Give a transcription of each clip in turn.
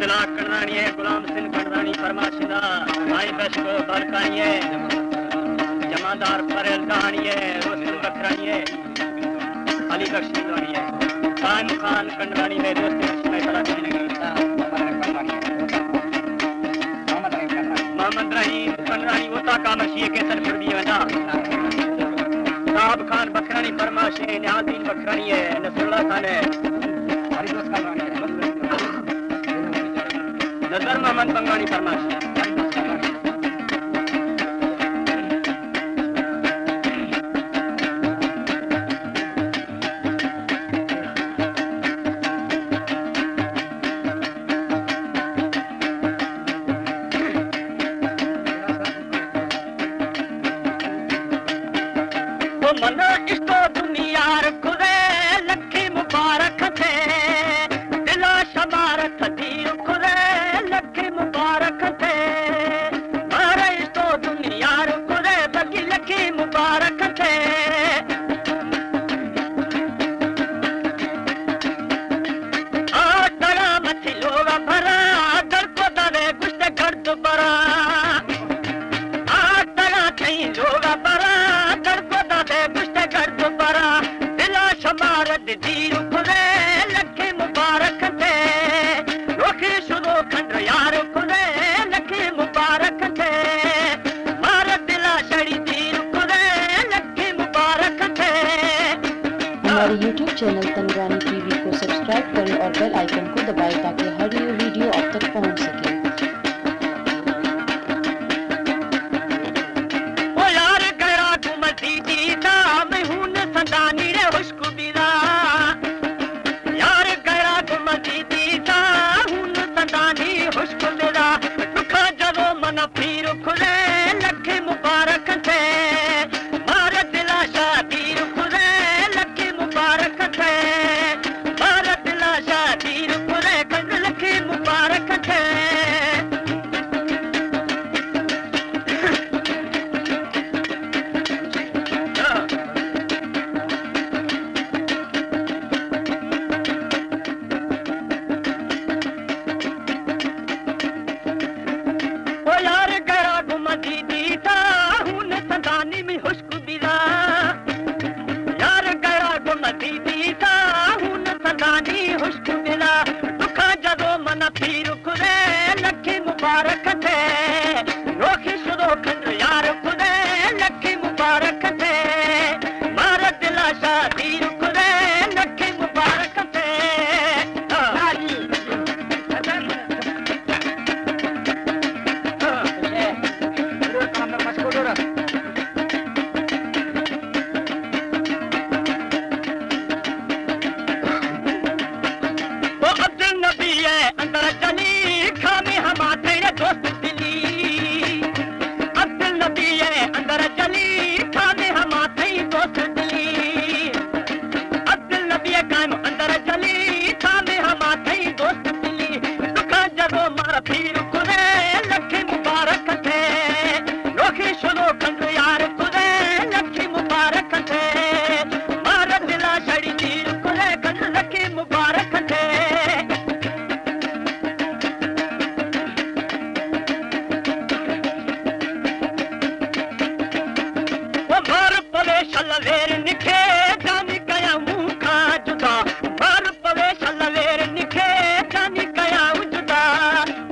इब्तला करदानी है गुलाम सिंह करदानी फरमाशिदा भाई बशको बलकानी है जमादार फरेल कहानी है रोशन बखरानी है अली बख्श करदानी है खान खान करदानी में दोस्त में बड़ा मोहम्मद रहीम करदानी वता का मशीह के तनफर भी वना साहब खान बखरानी फरमाश है निहादीन बखरानी है नसरुल्लाह खान है हरी दोस्त करदानी है नजर मोहम्मद बंगानी फरमाश मना इस्तो दुनिया खुदे लखी मुबारक थे दिला शमारत दी खुदे लखी मुबारक थे मारे इस्तो दुनिया खुदे बगी लखी मुबारक थे डरा मथी लोग भरा डर को दरे कुछ गर्द बरा डरा थी लोग भरा दीर खुदे लखे मुबारक थे रोखे शुरू खंड यार खुदे लखे मुबारक थे मार दिला शड़ी दीर खुदे लखे मुबारक थे। हमारे YouTube चैनल तंगरानी टीवी को सब्सक्राइब करें और बेल आइकन को दबाएं ताकि हर न्यू वीडियो आप तक पहुंच सके। ओ यार गया घुमती दीदा मैं हूं न संदानी रे हुश्क बिला हुश्क मेरा दुखा जरो मन पीर खुदे लखे मुबारक थे मार दिला शादीर खुदे लखे मुबारक थे मार दिला शादीर खुदे कंद लखे मुबारक थे। हुश्क मिला दुखा जदो मन पीर खुदे लखे मुबारक थे रोखी शुरू खंड यार खुदे लखे मुबारक थे मार दिला शादीर खुदे लखे मुबारक थे। अंदर चली खामी हमारे दोस्त दिली अब्दुल नबी है अंदर चली खामी हमारे दोस्त दिली अब्दुल नबी कायम अंदर चली खामी हमारे दोस्त दिली दुखा जगो मार पीर खुदे लखे मुबारक थे रोखी शुरू खंड यार खुदे लखे मुबारक थे मार दिला शड़ी तीर खुदे खंड लखे मुबारक थे। शलवेर निखे जानी कया मुंह खा जुदा भर पवे शलवेर निखे जानी कया जुदा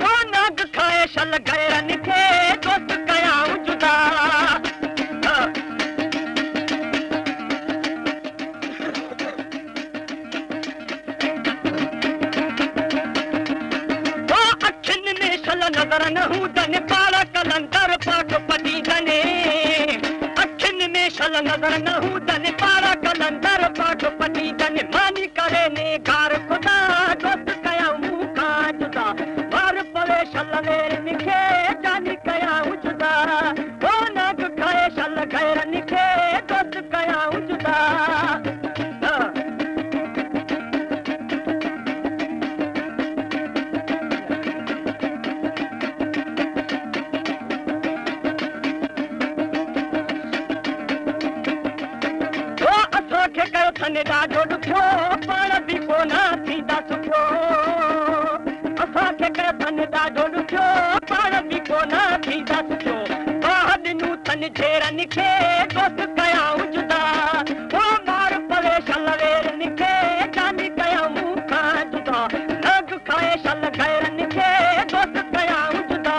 वो नाग खाए शल गैर निखे दोस्त कया जुदा वो अखिन में शल नजर न हूं दन पाला कलंदर पाक पति दने शल नजर न हूं दन पारा कलंदर पाठ पति दन मानी करे ने गार खुदा दोस्त कया मुंह का जुदा बार पवे शल वेर निखे जानी कया जुदा वो नाग खाए शल गैर निखे दोस्त कया जुदा थने ॾाढो ॾुखियो झेरनि झेरनि खे दोस्त कयाऊं जुदा ओ मार पवे शलवेरनि खे जानी कयाऊं मूंखां जुदा नग खाए शल गैरनि खे दोस्त कयाऊं जुदा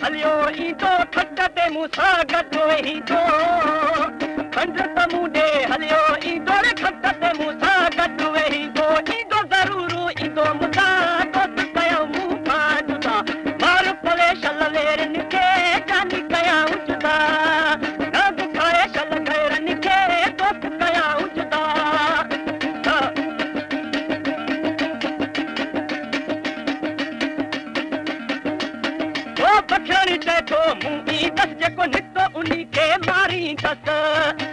हलियो ईंदो खट ते मूंसां गॾु ईंदो खंड त मूंडे हलियो ईंदो रे खट ते मूंसां गॾु ईंदो ईंदो ज़रूरु ईंदो मुंहिंजा दोस्त कयाऊं मूंखां जुदा मार पवे शलवेरनि खे जानी कयाऊं जुदा नग खाए शल गैरनि खे दोस्त कयाऊं जुदा बखियाणी चए थो मूं ई दस जेको निकितो उन्ही खे मारींदसि